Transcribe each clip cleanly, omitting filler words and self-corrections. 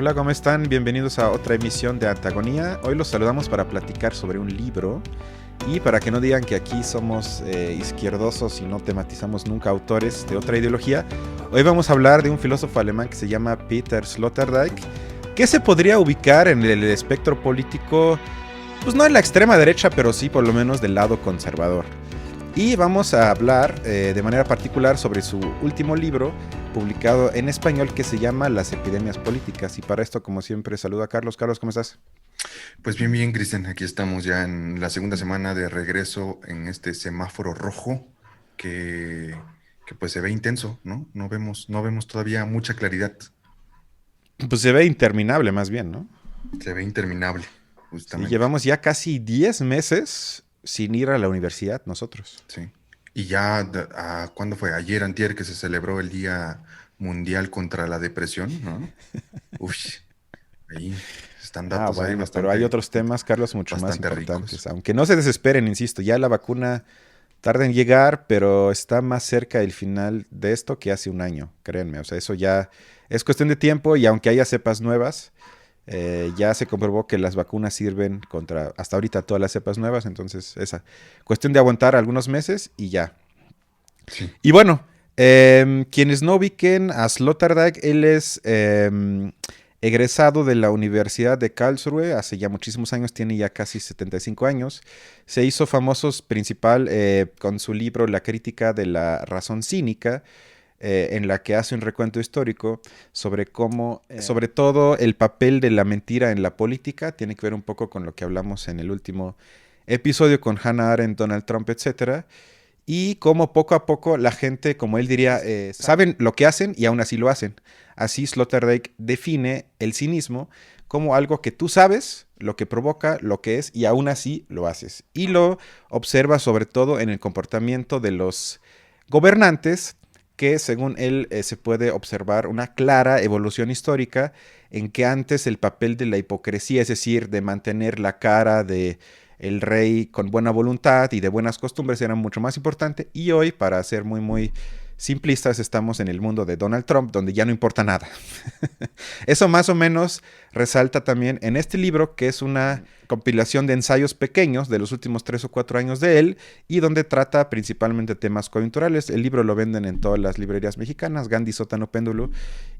Hola, ¿cómo están? Bienvenidos a otra emisión de Antagonía. Hoy los saludamos para platicar sobre un libro y para que no digan que aquí somos izquierdosos y no tematizamos nunca autores de otra ideología. Hoy vamos a hablar de un filósofo alemán que se llama Peter Sloterdijk, que se podría ubicar en el espectro político, pues no en la extrema derecha, pero sí por lo menos del lado conservador. Y vamos a hablar de manera particular sobre su último libro, publicado en español, que se llama Las epidemias políticas. Y para esto, como siempre, saludo a Carlos. Carlos, ¿cómo estás? Pues bien, bien, Cristian, aquí estamos ya en la segunda semana de regreso en este semáforo rojo que, que pues se ve intenso, ¿no? No vemos todavía mucha claridad, Pues se ve interminable más bien, ¿no? se ve interminable, Sí, justamente, llevamos ya casi 10 meses sin ir a la universidad nosotros. sí. Y ya, ¿cuándo fue? Ayer, antier, que se celebró el Día Mundial contra la Depresión, ¿no? Uf, ahí están Ah, datos ahí bueno, pero hay otros temas, Carlos, mucho más bastante importantes. ricos. Aunque no se desesperen, insisto, ya la vacuna tarda en llegar, pero está más cerca del final de esto que hace un año, créanme. O sea, eso ya es cuestión de tiempo y aunque haya cepas nuevas, ya se comprobó que las vacunas sirven contra hasta ahorita todas las cepas nuevas, entonces esa cuestión de aguantar algunos meses y ya. Sí. Y bueno, quienes no ubiquen a Sloterdijk, él es egresado de la Universidad de Karlsruhe hace ya muchísimos años, tiene ya casi 75 años. Se hizo famoso principal con su libro La crítica de la razón cínica, en la que hace un recuento histórico sobre cómo, sobre todo el papel de la mentira en la política, tiene que ver un poco con lo que hablamos en el último episodio con Hannah Arendt, Donald Trump, etcétera, y cómo poco a poco la gente, como él diría, saben lo que hacen y aún así lo hacen. Así Sloterdijk define el cinismo como algo que tú sabes, lo que provoca, lo que es, y aún así lo haces. Y lo observa sobre todo en el comportamiento de los gobernantes, que según él se puede observar una clara evolución histórica en que antes el papel de la hipocresía, es decir, de mantener la cara de el rey con buena voluntad y de buenas costumbres era mucho más importante, y hoy, para ser muy muy simplistas, estamos en el mundo de Donald Trump, donde ya no importa nada. Eso más o menos resalta también en este libro, que es una compilación de ensayos pequeños de los últimos 3 o 4 años de él, y donde trata principalmente temas coyunturales. El libro lo venden en todas las librerías mexicanas, Gandhi, Sótano, Péndulo,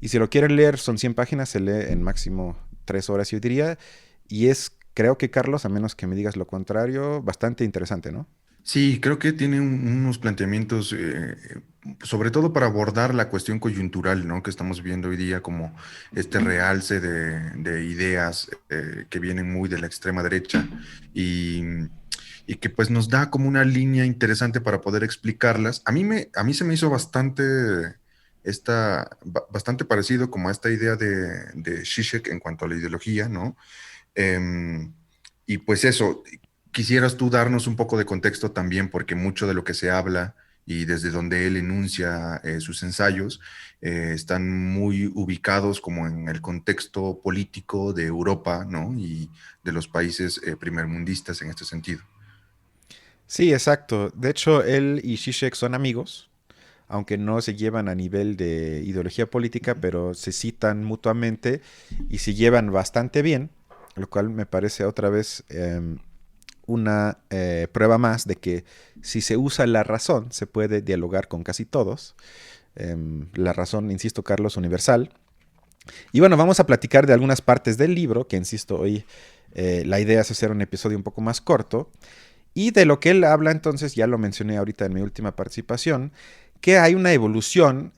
y si lo quieren leer, son 100 páginas, se lee en máximo 3 horas, yo diría, y es, creo que Carlos, a menos que me digas lo contrario, bastante interesante, ¿no? Sí, creo que tiene unos planteamientos, sobre todo para abordar la cuestión coyuntural, ¿no? Que estamos viendo hoy día como este realce de ideas que vienen muy de la extrema derecha y, y que pues nos da como una línea interesante para poder explicarlas. A mí se me hizo bastante parecido como a esta idea de Zizek en cuanto a la ideología, ¿no? Em, y pues eso, quisieras tú darnos un poco de contexto también, porque mucho de lo que se habla y desde donde él enuncia sus ensayos están muy ubicados como en el contexto político de Europa, ¿no? Y de los países primermundistas en este sentido. Sí, exacto. De hecho, él y Zizek son amigos, aunque no se llevan a nivel de ideología política, pero se citan mutuamente y se llevan bastante bien, lo cual me parece otra vez una prueba más de que si se usa la razón, se puede dialogar con casi todos. La razón, insisto, Carlos, universal. Y bueno, vamos a platicar de algunas partes del libro, que insisto, hoy la idea es hacer un episodio un poco más corto. Y de lo que él habla entonces, ya lo mencioné ahorita en mi última participación, que hay una evolución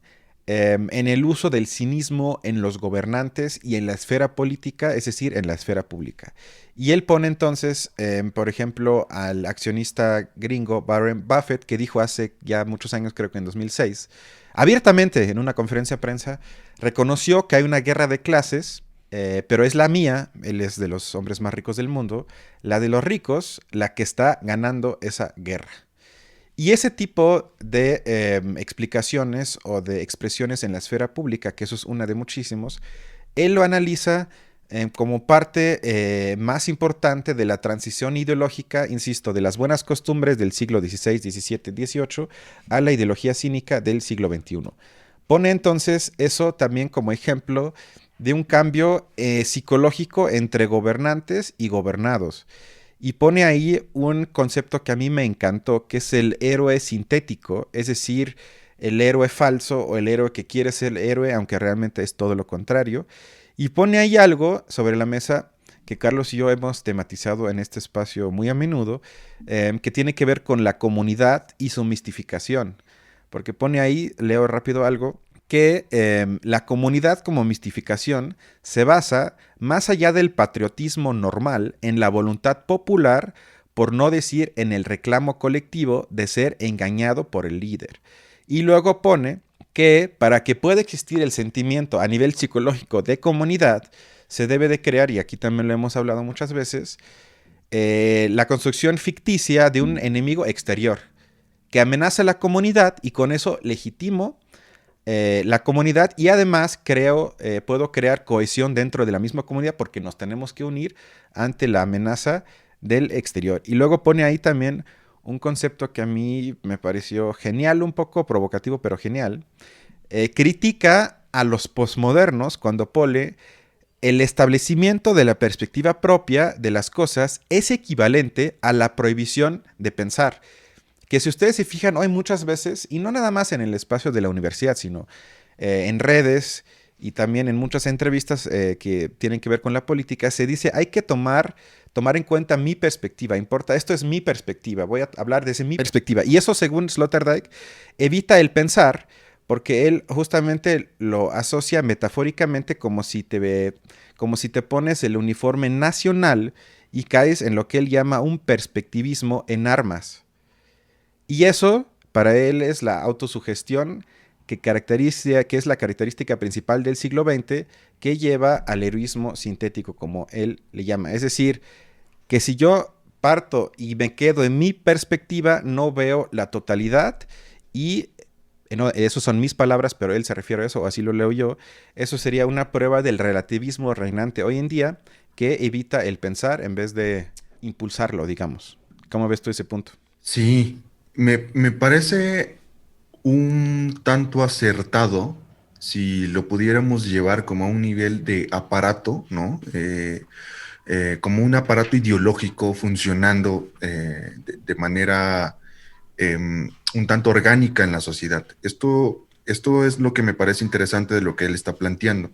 en el uso del cinismo en los gobernantes y en la esfera política, es decir, en la esfera pública. Y él pone entonces, por ejemplo, al accionista gringo Warren Buffett, que dijo hace ya muchos años, creo que en 2006, abiertamente en una conferencia de prensa, reconoció que hay una guerra de clases, pero es la mía, él es de los hombres más ricos del mundo, la de los ricos, la que está ganando esa guerra. Y ese tipo de explicaciones o de expresiones en la esfera pública, que eso es una de muchísimos, él lo analiza como parte más importante de la transición ideológica, insisto, de las buenas costumbres del siglo XVI, XVII, XVIII a la ideología cínica del siglo XXI. Pone entonces eso también como ejemplo de un cambio psicológico entre gobernantes y gobernados. Y pone ahí un concepto que a mí me encantó, que es el héroe sintético, es decir, el héroe falso o el héroe que quiere ser héroe, aunque realmente es todo lo contrario. Y pone ahí algo sobre la mesa que Carlos y yo hemos tematizado en este espacio muy a menudo, que tiene que ver con la comunidad y su mistificación. Porque pone ahí, leo rápido algo, que la comunidad como mistificación se basa, más allá del patriotismo normal, en la voluntad popular, por no decir en el reclamo colectivo de ser engañado por el líder. Y luego pone que para que pueda existir el sentimiento a nivel psicológico de comunidad, se debe de crear, y aquí también lo hemos hablado muchas veces, la construcción ficticia de un enemigo exterior que amenaza a la comunidad y con eso legitimo la comunidad y además puedo crear cohesión dentro de la misma comunidad porque nos tenemos que unir ante la amenaza del exterior. Y luego pone ahí también un concepto que a mí me pareció genial, un poco provocativo, pero genial. Critica a los posmodernos cuando pone el establecimiento de la perspectiva propia de las cosas es equivalente a la prohibición de pensar. Que si ustedes se fijan, hoy muchas veces, y no nada más en el espacio de la universidad, sino en redes y también en muchas entrevistas que tienen que ver con la política, se dice hay que tomar en cuenta mi perspectiva, importa, esto es mi perspectiva, voy a hablar desde mi perspectiva. Y eso, según Sloterdijk, evita el pensar, porque él justamente lo asocia metafóricamente como si te pones el uniforme nacional y caes en lo que él llama un perspectivismo en armas. Y eso, para él, es la autosugestión que es la característica principal del siglo XX, que lleva al heroísmo sintético, como él le llama. Es decir, que si yo parto y me quedo en mi perspectiva, no veo la totalidad y no, esos son mis palabras, pero él se refiere a eso, o así lo leo yo. Eso sería una prueba del relativismo reinante hoy en día que evita el pensar en vez de impulsarlo, digamos. ¿Cómo ves tú ese punto? Sí, me parece un tanto acertado si lo pudiéramos llevar como a un nivel de aparato, ¿no? Como un aparato ideológico funcionando de manera un tanto orgánica en la sociedad. Esto es lo que me parece interesante de lo que él está planteando,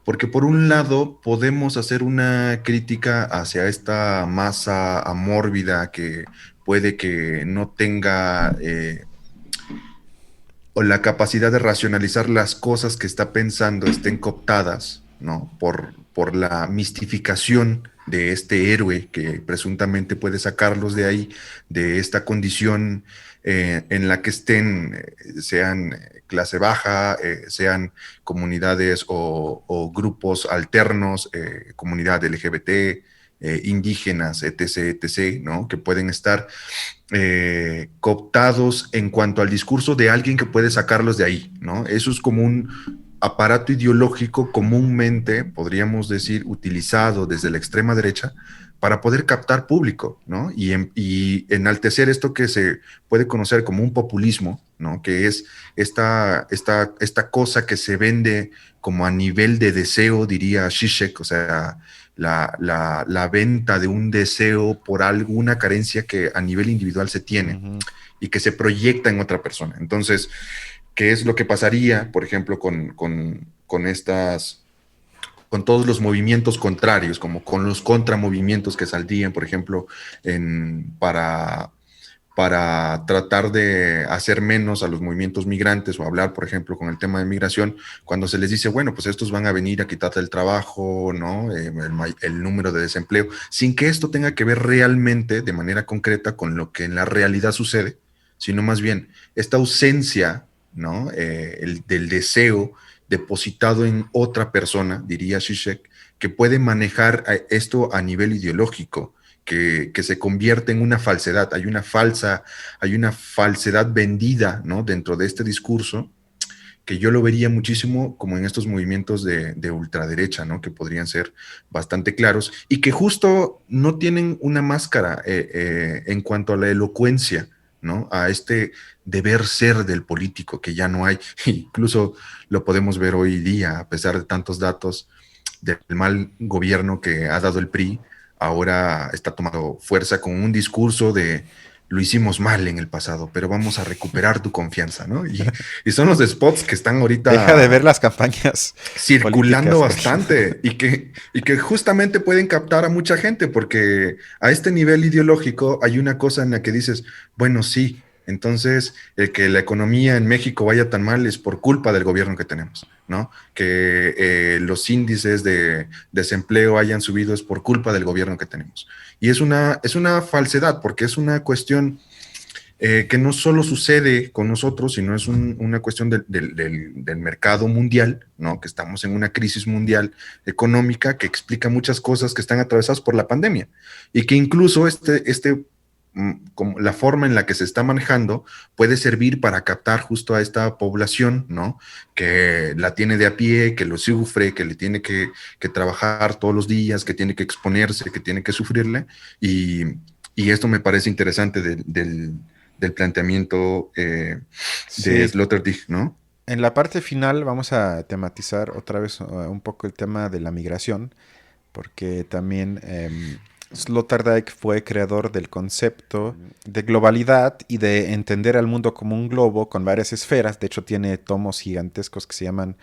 porque por un lado podemos hacer una crítica hacia esta masa amórbida que puede que no tenga o la capacidad de racionalizar las cosas que está pensando estén cooptadas, ¿no? Por la mistificación de este héroe que presuntamente puede sacarlos de ahí, de esta condición en la que estén, sean clase baja, sean comunidades o grupos alternos, comunidad LGBT, indígenas, etc., etc., ¿no? Que pueden estar cooptados en cuanto al discurso de alguien que puede sacarlos de ahí, ¿no? Eso es como un aparato ideológico comúnmente, podríamos decir, utilizado desde la extrema derecha para poder captar público, ¿no? Y enaltecer esto que se puede conocer como un populismo, ¿no? Que es esta cosa que se vende como a nivel de deseo, diría Zizek, o sea, la venta de un deseo por alguna carencia que a nivel individual se tiene Ujú. y que se proyecta en otra persona. Entonces, ¿qué es lo que pasaría, por ejemplo, con todos los movimientos contrarios, como con los contramovimientos que saldrían, por ejemplo, para tratar de hacer menos a los movimientos migrantes o hablar, por ejemplo, con el tema de migración, cuando se les dice, bueno, pues estos van a venir a quitarte el trabajo, ¿no? El número de desempleo, sin que esto tenga que ver realmente, de manera concreta, con lo que en la realidad sucede, sino más bien esta ausencia, ¿no? Del deseo depositado en otra persona, diría Zizek, que puede manejar esto a nivel ideológico, que se convierte en una falsedad, hay una falsedad vendida, ¿no? Dentro de este discurso, que yo lo vería muchísimo como en estos movimientos de ultraderecha, ¿no? Que podrían ser bastante claros y que justo no tienen una máscara en cuanto a la elocuencia, ¿no? A este deber ser del político que ya no hay, incluso lo podemos ver hoy día, a pesar de tantos datos. del mal gobierno que ha dado el PRI, ahora está tomando fuerza con un discurso de lo hicimos mal en el pasado, pero vamos a recuperar tu confianza, ¿no? Y son los spots que están Deja de ver ahorita las campañas circulando políticas, porque bastante y que justamente pueden captar a mucha gente, porque a este nivel ideológico hay una cosa en la que dices, bueno, sí, entonces el que la economía en México vaya tan mal es por culpa del gobierno que tenemos, ¿no? Que los índices de desempleo hayan subido es por culpa del gobierno que tenemos. Y es una falsedad, porque es una cuestión que no solo sucede con nosotros, sino es una cuestión del mercado mundial, ¿no? Que estamos en una crisis mundial económica que explica muchas cosas que están atravesadas por la pandemia y que incluso como la forma en la que se está manejando puede servir para captar justo a esta población, ¿no? Que la tiene de a pie, que lo sufre, que le tiene que trabajar todos los días, que tiene que exponerse, que tiene que sufrirle. Y, y esto me parece interesante del planteamiento de sí. Sloterdijk, ¿no? En la parte final vamos a tematizar otra vez un poco el tema de la migración, porque también Sloterdijk fue creador del concepto de globalidad y de entender al mundo como un globo con varias esferas. De hecho, tiene tomos gigantescos que se llaman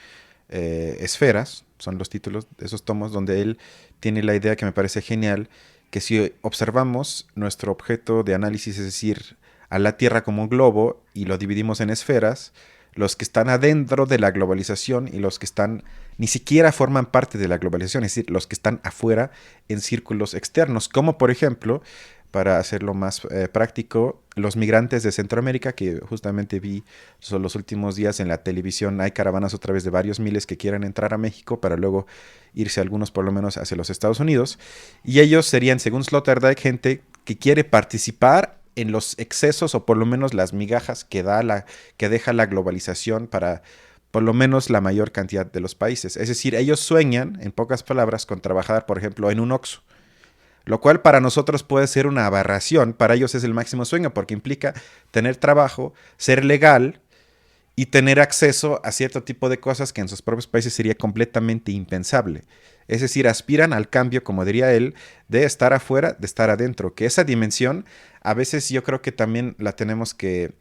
esferas, son los títulos de esos tomos, donde él tiene la idea que me parece genial, que si observamos nuestro objeto de análisis, es decir, a la Tierra como un globo y lo dividimos en esferas, los que están adentro de la globalización y los que están ni siquiera forman parte de la globalización, es decir, los que están afuera en círculos externos, como por ejemplo, para hacerlo más práctico, los migrantes de Centroamérica, que justamente vi son los últimos días en la televisión, hay caravanas otra vez de varios miles que quieren entrar a México para luego irse algunos por lo menos hacia los Estados Unidos, y ellos serían, según Sloterdijk, gente que quiere participar en los excesos o por lo menos las migajas que deja la globalización para por lo menos la mayor cantidad de los países. Es decir, ellos sueñan, en pocas palabras, con trabajar, por ejemplo, en un Oxxo, lo cual para nosotros puede ser una aberración, para ellos es el máximo sueño porque implica tener trabajo, ser legal y tener acceso a cierto tipo de cosas que en sus propios países sería completamente impensable. Es decir, aspiran al cambio, como diría él, de estar afuera, de estar adentro, que esa dimensión a veces yo creo que también la tenemos que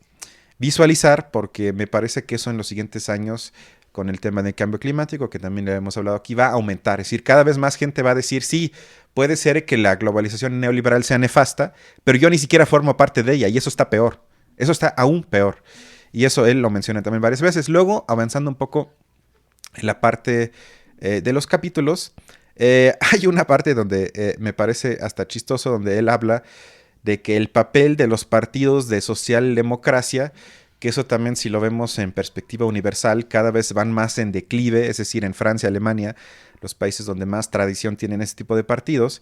visualizar porque me parece que eso en los siguientes años con el tema del cambio climático, que también le hemos hablado aquí, va a aumentar. Es decir, cada vez más gente va a decir, sí, puede ser que la globalización neoliberal sea nefasta, pero yo ni siquiera formo parte de ella y eso está peor. Eso está aún peor. Y eso él lo menciona también varias veces. Luego, avanzando un poco en la parte de los capítulos, hay una parte donde me parece hasta chistoso, donde él habla de que el papel de los partidos de socialdemocracia, que eso también si lo vemos en perspectiva universal, cada vez van más en declive, es decir, en Francia, Alemania, los países donde más tradición tienen ese tipo de partidos,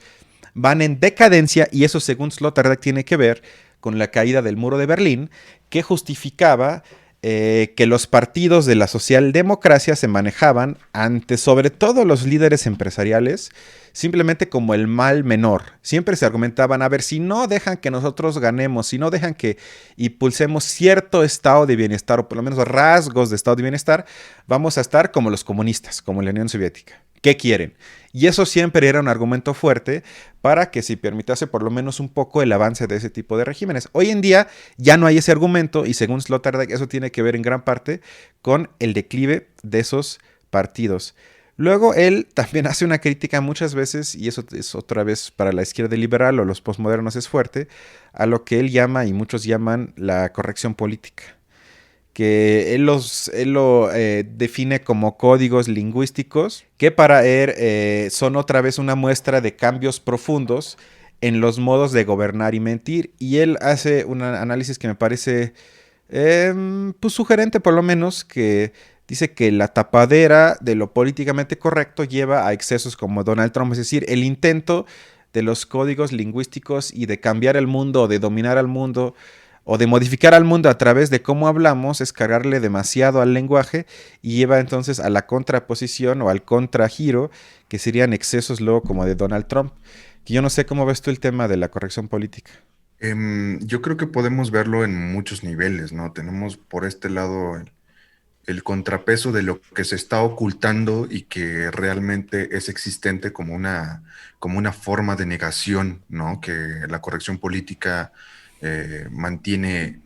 van en decadencia y eso según Sloterdijk tiene que ver con la caída del muro de Berlín, que justificaba que los partidos de la socialdemocracia se manejaban ante sobre todo los líderes empresariales simplemente como el mal menor. Siempre se argumentaban, a ver, si no dejan que nosotros ganemos, si no dejan que impulsemos cierto estado de bienestar o por lo menos rasgos de estado de bienestar, vamos a estar como los comunistas, como la Unión Soviética. ¿Qué quieren? Y eso siempre era un argumento fuerte para que se permitiese por lo menos un poco el avance de ese tipo de regímenes. Hoy en día ya no hay ese argumento y según Sloterdijk eso tiene que ver en gran parte con el declive de esos partidos. Luego él también hace una crítica muchas veces, y eso es otra vez para la izquierda liberal o los postmodernos es fuerte, a lo que él llama y muchos llaman la corrección política, que él lo define como códigos lingüísticos que para él son otra vez una muestra de cambios profundos en los modos de gobernar y mentir. Y él hace un análisis que me parece pues sugerente por lo menos, que dice que la tapadera de lo políticamente correcto lleva a excesos como Donald Trump, es decir, el intento de los códigos lingüísticos y de cambiar el mundo o de dominar al mundo o de modificar al mundo a través de cómo hablamos es cargarle demasiado al lenguaje y lleva entonces a la contraposición o al contragiro, que serían excesos luego como de Donald Trump. Que yo no sé cómo ves tú el tema de la corrección política. Yo creo que podemos verlo en muchos niveles, ¿no? Tenemos por este lado el contrapeso de lo que se está ocultando y que realmente es existente como una forma de negación, ¿no? Que la corrección política mantiene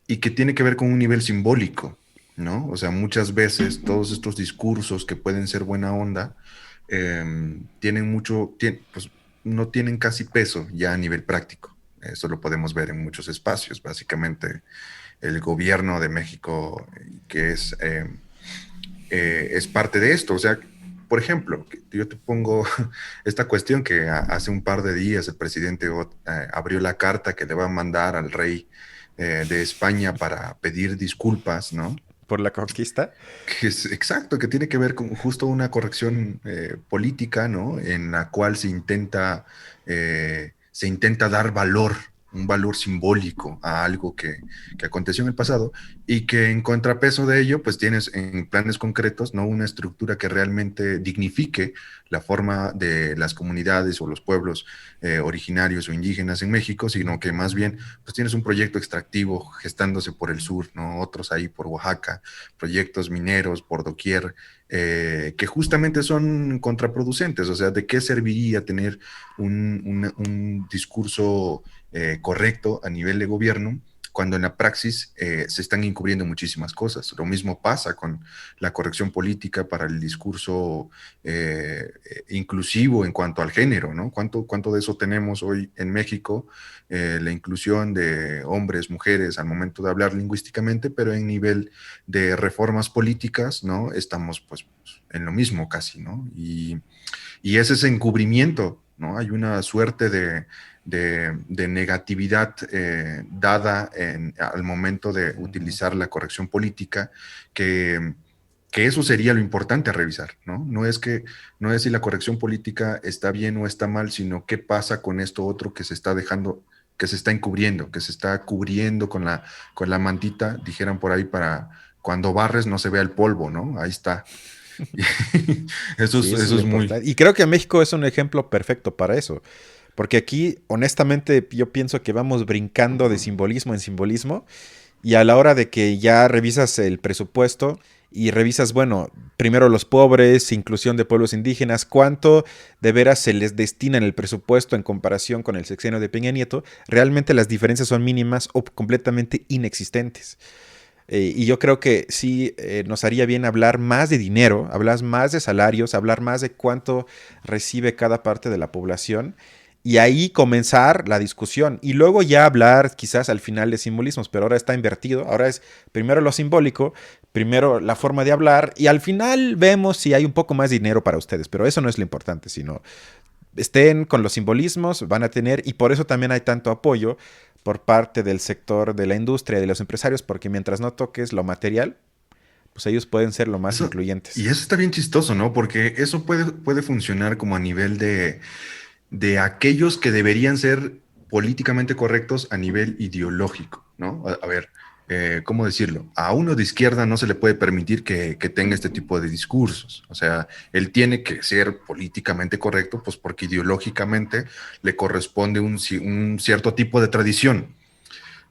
y que tiene que ver con un nivel simbólico, ¿no? O sea, muchas veces todos estos discursos que pueden ser buena onda tienen pues no tienen casi peso ya a nivel práctico. Eso lo podemos ver en muchos espacios. Básicamente, el gobierno de México, que es parte de esto. O sea, por ejemplo, yo te pongo esta cuestión que hace un par de días el presidente abrió la carta que le va a mandar al rey de España para pedir disculpas, ¿no? Por la conquista. Que es exacto, que tiene que ver con justo una corrección política, ¿no? En la cual se intenta dar valor, un valor simbólico a algo que aconteció en el pasado y que en contrapeso de ello, pues tienes en planes concretos, ¿no? Una estructura que realmente dignifique la forma de las comunidades o los pueblos originarios o indígenas en México, sino que más bien, pues tienes un proyecto extractivo gestándose por el sur, ¿no? Otros ahí por Oaxaca, proyectos mineros por doquier, que justamente son contraproducentes. O sea, ¿de qué serviría tener un discurso correcto a nivel de gobierno cuando en la praxis se están encubriendo muchísimas cosas? Lo mismo pasa con la corrección política para el discurso inclusivo en cuanto al género, ¿no? ¿Cuánto de eso tenemos hoy en México? La inclusión de hombres, mujeres al momento de hablar lingüísticamente, pero en nivel de reformas políticas, ¿no? Estamos pues en lo mismo casi, ¿no? Y es ese encubrimiento, ¿no? Hay una suerte de negatividad dada al momento de utilizar la corrección política que eso sería lo importante a revisar, ¿no? No es si la corrección política está bien o está mal, sino qué pasa con esto otro que se está dejando, que se está encubriendo, que se está cubriendo con la mantita, dijeran por ahí, para cuando barres no se vea el polvo, ¿no? Ahí está. Sí, eso es Eso lo es muy... importante. Y creo que México es un ejemplo perfecto para eso. Porque aquí, honestamente, yo pienso que vamos brincando de simbolismo en simbolismo. Y a la hora de que ya revisas el presupuesto y revisas, bueno, primero los pobres, inclusión de pueblos indígenas, cuánto de veras se les destina en el presupuesto en comparación con el sexenio de Peña Nieto, realmente las diferencias son mínimas o completamente inexistentes. Y yo creo que sí nos haría bien hablar más de dinero, hablar más de salarios, hablar más de cuánto recibe cada parte de la población y ahí comenzar la discusión y luego ya hablar quizás al final de simbolismos, pero ahora está invertido, ahora es primero lo simbólico, primero la forma de hablar y al final vemos si hay un poco más dinero para ustedes, pero eso no es lo importante, sino estén con los simbolismos, van a tener, y por eso también hay tanto apoyo por parte del sector de la industria y de los empresarios, porque mientras no toques lo material, pues ellos pueden ser lo más Eso, y incluyentes. eso está bien chistoso, ¿no? Porque eso puede funcionar como a nivel de aquellos que deberían ser políticamente correctos a nivel ideológico, ¿no? A ver, ¿cómo decirlo? A uno de izquierda no se le puede permitir que tenga este tipo de discursos. O sea, él tiene que ser políticamente correcto, pues porque ideológicamente le corresponde un cierto tipo de tradición.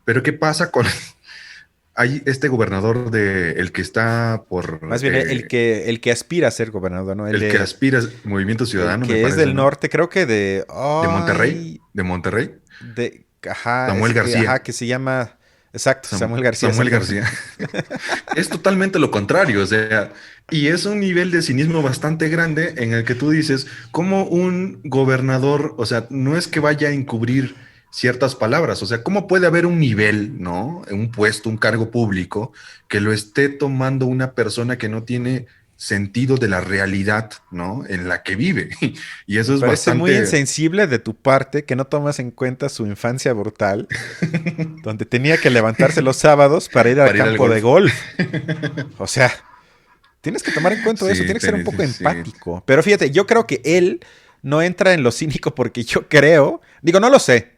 Pero ¿qué pasa con... Hay este gobernador el que está Más bien el que aspira a ser gobernador, ¿no? el que aspira Movimiento El Ciudadano, me que es parece, del ¿no? norte, creo que de... De Monterrey, Ay, de Monterrey, ajá, Samuel García. que se llama... Exacto, Samuel García, Samuel exactamente. García. Es totalmente lo contrario, o sea, y es un nivel de cinismo bastante grande en el que tú dices, ¿cómo un gobernador, o sea, no es que vaya a encubrir ciertas palabras, o sea, ¿cómo puede haber un nivel, ¿no? Un puesto, un cargo público, que lo esté tomando una persona que no tiene sentido de la realidad, ¿no? En la que vive. Y eso Me es parece muy bastante... insensible de tu parte que no tomas en cuenta su infancia brutal, donde tenía que levantarse los sábados para ir al para ir al campo de golf. golf. O sea, tienes que tomar en cuenta eso, Sí, tienes que ser un Tenis, poco sí. empático. Pero fíjate, yo creo que él no entra en lo cínico porque yo creo, digo, no lo sé,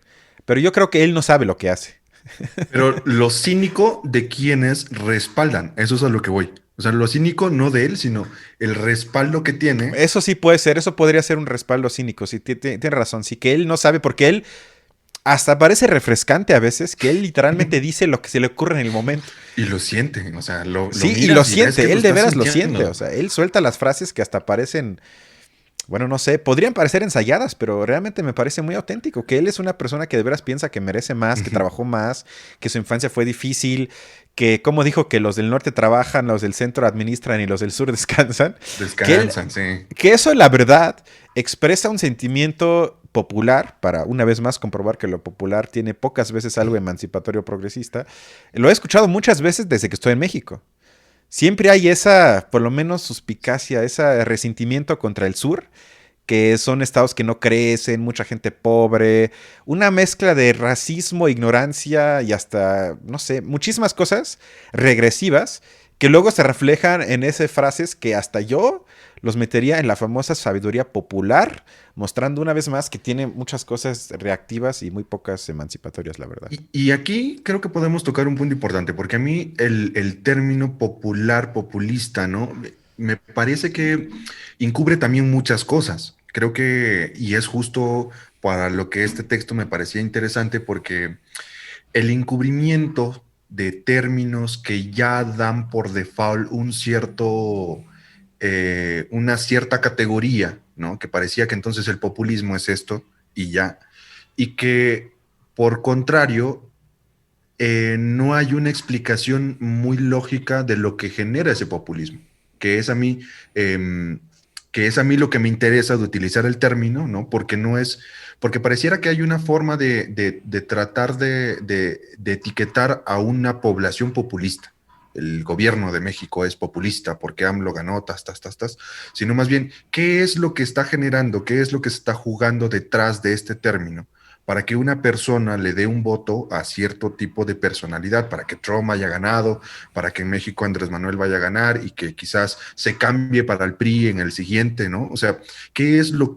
pero yo creo que él no sabe lo que hace. Pero lo cínico de quienes respaldan, eso es a lo que voy. O sea, lo cínico no de él, sino el respaldo que tiene. Eso sí puede ser, eso podría ser un respaldo cínico, sí, tiene razón, sí que él no sabe porque él hasta parece refrescante a veces que él literalmente dice lo que se le ocurre en el momento. Y lo siente, o sea, lo Sí, y lo miras y ves que siente, lo él de está veras lo siente, o sintiendo. sea, él suelta las frases que hasta parecen, bueno, no sé, podrían parecer ensayadas, pero realmente me parece muy auténtico, que él es una persona que de veras piensa que merece más, que Ujú. trabajó más, que su infancia fue difícil, que como dijo que los del norte trabajan, los del centro administran y los del sur descansan, que él Descansan, sí. que eso, la verdad, expresa un sentimiento popular, para una vez más comprobar que lo popular tiene pocas veces algo emancipatorio progresista. Lo he escuchado muchas veces desde que estoy en México. Siempre hay esa, por lo menos, suspicacia, ese resentimiento contra el sur, que son estados que no crecen, mucha gente pobre, una mezcla de racismo, ignorancia y hasta, no sé, muchísimas cosas regresivas que luego se reflejan en esas frases que hasta yo los metería en la famosa sabiduría popular, mostrando una vez más que tiene muchas cosas reactivas y muy pocas emancipatorias, la verdad. Y aquí creo que podemos tocar un punto importante, porque a mí el término popular, populista, ¿no? Me parece que encubre también muchas cosas. Creo que, y es justo para lo que este texto me parecía interesante, porque el encubrimiento de términos que ya dan por default un cierto, una cierta categoría, ¿no? Que parecía que entonces el populismo es esto y ya, y que por contrario no hay una explicación muy lógica de lo que genera ese populismo, que es a mí, eh, que es a mí lo que me interesa de utilizar el término, ¿no? Porque no es, porque pareciera que hay una forma de tratar de etiquetar a una población populista. El gobierno de México es populista porque AMLO ganó, sino más bien, ¿qué es lo que está generando, qué es lo que se está jugando detrás de este término? Para que una persona le dé un voto a cierto tipo de personalidad, para que Trump haya ganado, para que en México Andrés Manuel vaya a ganar y que quizás se cambie para el PRI en el siguiente, ¿no? O sea,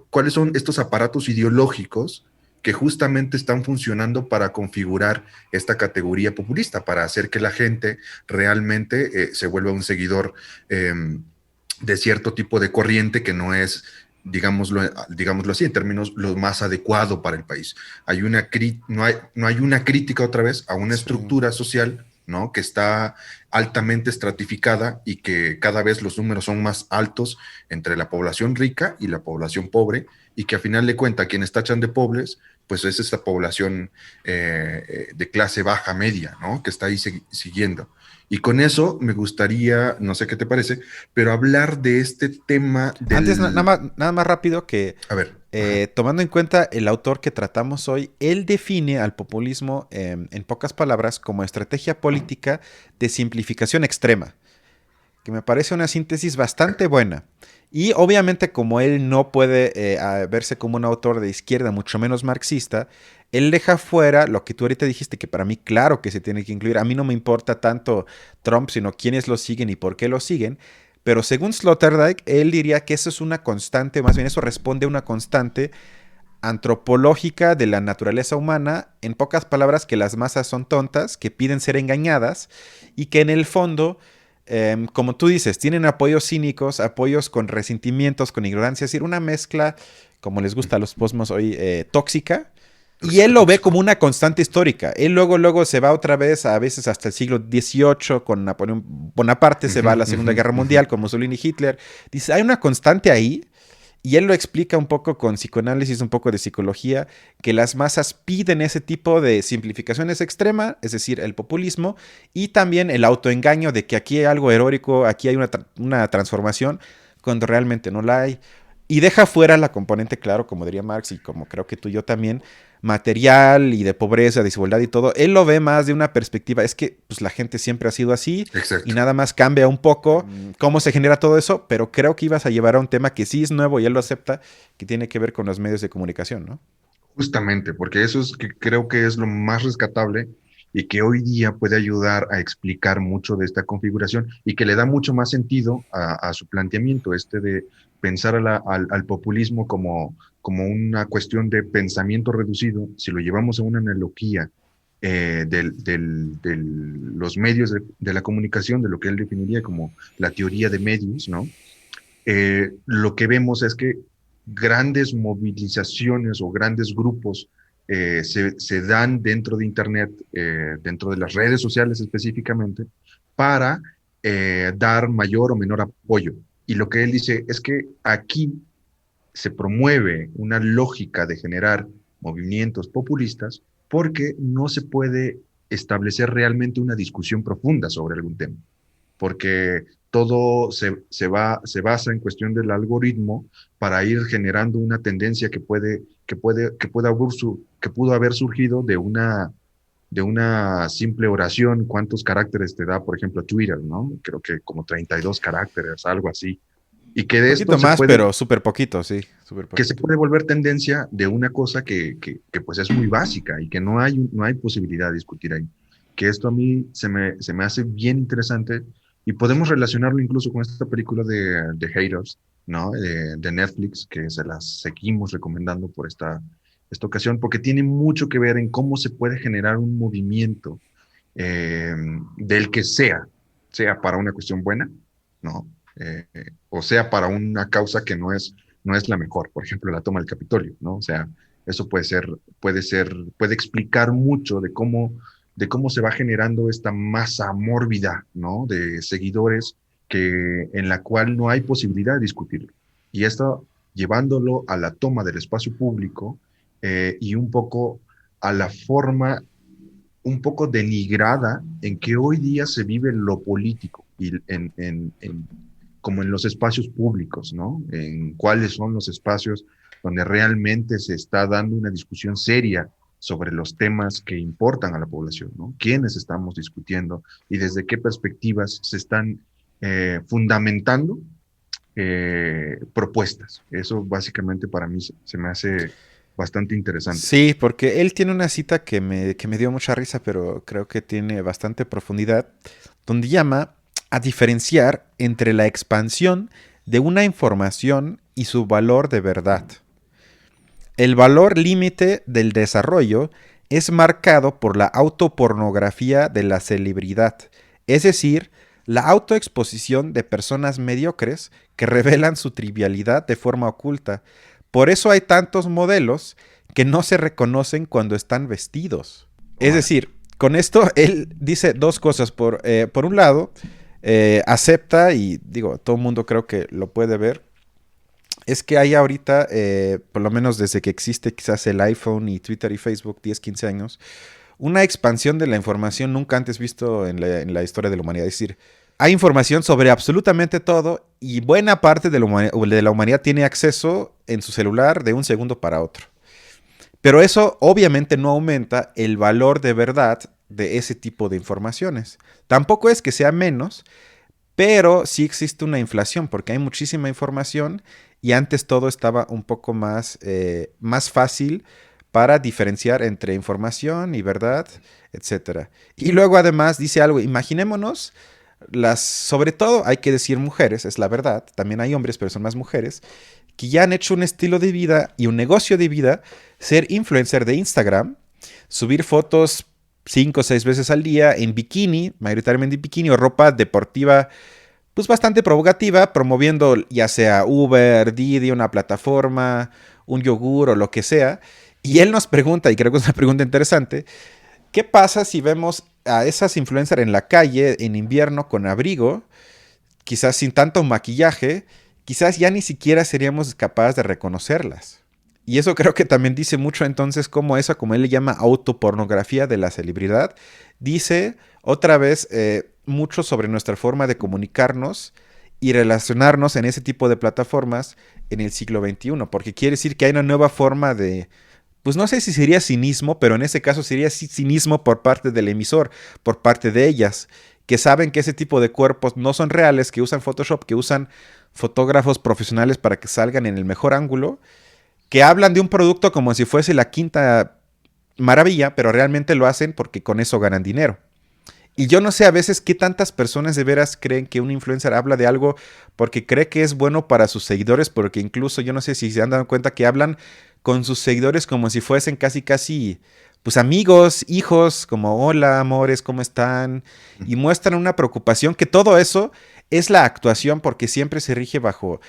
¿cuáles son estos aparatos ideológicos que justamente están funcionando para configurar esta categoría populista, para hacer que la gente realmente se vuelva un seguidor de cierto tipo de corriente que no es, digámoslo así, en términos lo más adecuado para el país? No hay una crítica otra vez a una Sí. estructura social, ¿no? Que está altamente estratificada y que cada vez los números son más altos entre la población rica y la población pobre, y que a final de cuentas quienes tachan de pobres, pues es esta población de clase baja media, ¿no? Que está ahí siguiendo. Y con eso me gustaría, no sé qué te parece, pero hablar de este tema Antes, del... nada más rápido que A ver, ajá, tomando en cuenta el autor que tratamos hoy, él define al populismo, en pocas palabras, como estrategia política de simplificación extrema, que me parece una síntesis bastante buena. Y obviamente como él no puede verse como un autor de izquierda, mucho menos marxista, él deja fuera lo que tú ahorita dijiste, que para mí claro que se tiene que incluir. A mí no me importa tanto Trump, sino quiénes lo siguen y por qué lo siguen. Pero según Sloterdijk, él diría que eso es una constante, más bien eso responde a una constante antropológica de la naturaleza humana, en pocas palabras que las masas son tontas, que piden ser engañadas y que en el fondo, como tú dices, tienen apoyos cínicos, apoyos con resentimientos, con ignorancia, es decir, una mezcla, como les gusta a los posmos hoy, tóxica. Y él lo ve como tóxico. una constante histórica. Él luego se va otra vez, a veces hasta el siglo XVIII, con Napoleón Bonaparte, se Ujú, va a la ujú, Segunda Guerra ujú. Mundial con Mussolini y Hitler. Dice, hay una constante ahí y él lo explica un poco con psicoanálisis, un poco de psicología, que las masas piden ese tipo de simplificaciones extremas, es decir, el populismo, y también el autoengaño de que aquí hay algo heroico, aquí hay una transformación, cuando realmente no la hay. Y deja fuera la componente, claro, como diría Marx y como creo que tú y yo también, material y de pobreza, desigualdad y todo. Él lo ve más de una perspectiva, es que pues, la gente siempre ha sido así y Exacto. nada más cambia un poco cómo se genera todo eso, pero creo que ibas a llevar a un tema que sí es nuevo y él lo acepta, que tiene que ver con los medios de comunicación, ¿no? Justamente, porque eso es que creo que es lo más rescatable y que hoy día puede ayudar a explicar mucho de esta configuración y que le da mucho más sentido a su planteamiento, este de pensar al populismo como una cuestión de pensamiento reducido. Si lo llevamos a una analogía de los medios de la comunicación, de lo que él definiría como la teoría de medios, ¿no? Lo que vemos es que grandes movilizaciones o grandes grupos se dan dentro de Internet, dentro de las redes sociales específicamente, para dar mayor o menor apoyo. Y lo que él dice es que aquí se promueve una lógica de generar movimientos populistas porque no se puede establecer realmente una discusión profunda sobre algún tema, porque todo se basa en cuestión del algoritmo para ir generando una tendencia que pudo haber surgido de una simple oración. ¿Cuántos caracteres te da, por ejemplo, Twitter, ¿no? Creo que como 32 caracteres, algo así. Y que de esto Poquito más, pero súper poquito, sí, súper que se poquito. puede volver tendencia de una cosa que pues es muy básica y que no hay posibilidad de discutir ahí. Que esto a mí se me hace bien interesante y podemos relacionarlo incluso con esta película de Haters, ¿no? De Netflix, que se las seguimos recomendando por esta ocasión, porque tiene mucho que ver en cómo se puede generar un movimiento eh, del que sea para una cuestión buena, ¿no? O sea para una causa que no es la mejor, por ejemplo, la toma del Capitolio, ¿no? O sea, eso puede explicar mucho de cómo se va generando esta masa mórbida, ¿no? De seguidores en la cual no hay posibilidad de discutirlo. Y esto llevándolo a la toma del espacio público y un poco a la forma un poco denigrada en que hoy día se vive lo político y como en los espacios públicos, ¿no? En cuáles son los espacios donde realmente se está dando una discusión seria sobre los temas que importan a la población, ¿no? ¿Quiénes estamos discutiendo y desde qué perspectivas se están fundamentando propuestas? Eso básicamente para mí se me hace bastante interesante. Sí, porque él tiene una cita que me dio mucha risa, pero creo que tiene bastante profundidad, donde llama a diferenciar entre la expansión de una información y su valor de verdad. El valor límite del desarrollo es marcado por la autopornografía de la celebridad, es decir, la autoexposición de personas mediocres que revelan su trivialidad de forma oculta. Por eso hay tantos modelos que no se reconocen cuando están vestidos. Es Órale. decir, con esto él dice dos cosas. Por un lado, acepta, y digo, todo el mundo creo que lo puede ver, es que hay ahorita, por lo menos desde que existe quizás el iPhone y Twitter y Facebook, 10, 15 años, una expansión de la información nunca antes visto en la historia de la humanidad. Es decir, hay información sobre absolutamente todo y buena parte de la humanidad tiene acceso en su celular de un segundo para otro. Pero eso obviamente no aumenta el valor de verdad de ese tipo de informaciones. Tampoco es que sea menos, pero sí existe una inflación porque hay muchísima información y antes todo estaba un poco más fácil para diferenciar entre información y verdad, etcétera. Y luego además dice algo, imaginémonos sobre todo hay que decir mujeres, es la verdad, también hay hombres, pero son más mujeres, que ya han hecho un estilo de vida y un negocio de vida, ser influencer de Instagram, subir fotos 5 o 6 veces al día en bikini, mayoritariamente en bikini o ropa deportiva, pues bastante provocativa, promoviendo ya sea Uber, Didi, una plataforma, un yogur o lo que sea. Y él nos pregunta, y creo que es una pregunta interesante, ¿qué pasa si vemos a esas influencers en la calle en invierno con abrigo, quizás sin tanto maquillaje, quizás ya ni siquiera seríamos capaces de reconocerlas? Y eso creo que también dice mucho entonces cómo esa, como él le llama, autopornografía de la celebridad, dice otra vez mucho sobre nuestra forma de comunicarnos y relacionarnos en ese tipo de plataformas en el siglo XXI, porque quiere decir que hay una nueva forma de, pues no sé si sería cinismo, pero en ese caso sería cinismo por parte del emisor, por parte de ellas, que saben que ese tipo de cuerpos no son reales, que usan Photoshop, que usan fotógrafos profesionales para que salgan en el mejor ángulo, que hablan de un producto como si fuese la quinta maravilla, pero realmente lo hacen porque con eso ganan dinero. Y yo no sé a veces qué tantas personas de veras creen que un influencer habla de algo porque cree que es bueno para sus seguidores, porque incluso yo no sé si se han dado cuenta que hablan con sus seguidores como si fuesen casi casi pues amigos, hijos, como hola amores, ¿cómo están? Y muestran una preocupación que todo eso es la actuación porque siempre se rige bajo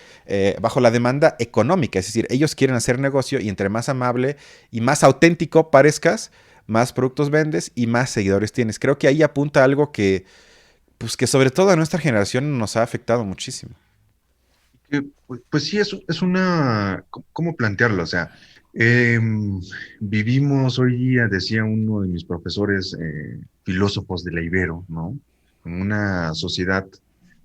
la demanda económica. Es decir, ellos quieren hacer negocio y entre más amable y más auténtico parezcas, más productos vendes y más seguidores tienes. Creo que ahí apunta algo pues que sobre todo a nuestra generación nos ha afectado muchísimo. Pues sí, es una, ¿cómo plantearlo? O sea, em, vivimos hoy día, decía uno de mis profesores filósofos de la Ibero, ¿no? En una sociedad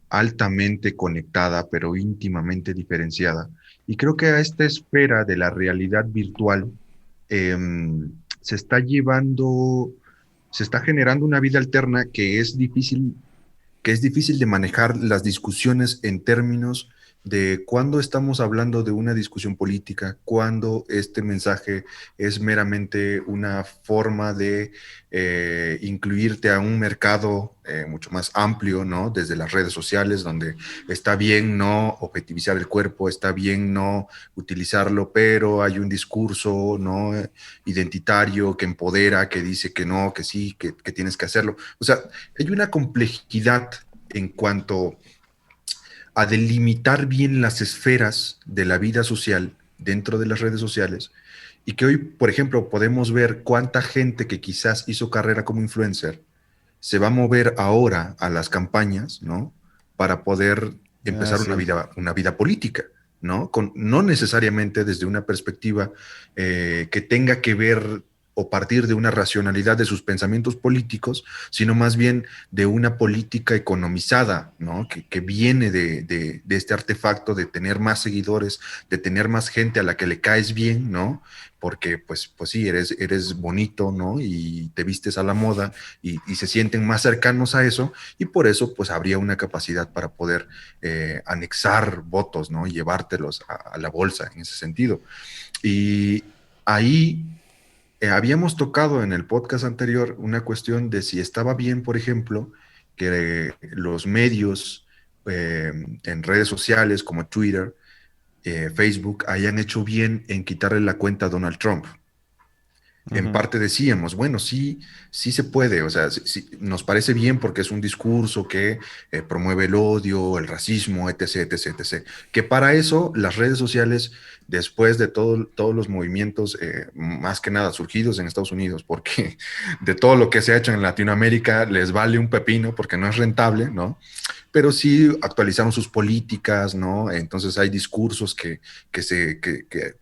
altamente conectada, pero íntimamente diferenciada. Y creo que a esta esfera de la realidad virtual se está llevando, se está generando una vida alterna que es difícil de manejar las discusiones en términos de cuándo estamos hablando de una discusión política, cuándo este mensaje es meramente una forma de incluirte a un mercado mucho más amplio, ¿no? Desde las redes sociales, donde está bien no objetivizar el cuerpo, está bien no utilizarlo, pero hay un discurso, ¿no? Identitario que empodera, que dice que no, que sí, que tienes que hacerlo. O sea, hay una complejidad en cuanto a delimitar bien las esferas de la vida social dentro de las redes sociales y que hoy, por ejemplo, podemos ver cuánta gente que quizás hizo carrera como influencer se va a mover ahora a las campañas, ¿no? Para poder Ah, empezar sí. una vida política, ¿no? No necesariamente desde una perspectiva que tenga que ver o partir de una racionalidad de sus pensamientos políticos, sino más bien de una política economizada, ¿no? Que viene de este artefacto de tener más seguidores, de tener más gente a la que le caes bien, ¿no? Porque pues sí, eres bonito, ¿no? Y te vistes a la moda y se sienten más cercanos a eso y por eso pues habría una capacidad para poder anexar votos, ¿no? Y llevártelos a la bolsa en ese sentido. Y ahí habíamos tocado en el podcast anterior una cuestión de si estaba bien, por ejemplo, que los medios en redes sociales como Twitter, Facebook, hayan hecho bien en quitarle la cuenta a Donald Trump. En Ujú. parte decíamos, bueno, sí, sí se puede, o sea, sí, nos parece bien porque es un discurso que promueve el odio, el racismo, etc., etc., etc. Que para eso las redes sociales, después de todos los movimientos, más que nada surgidos en Estados Unidos, porque de todo lo que se ha hecho en Latinoamérica les vale un pepino porque no es rentable, ¿no? Pero sí actualizaron sus políticas, ¿no? Entonces hay discursos que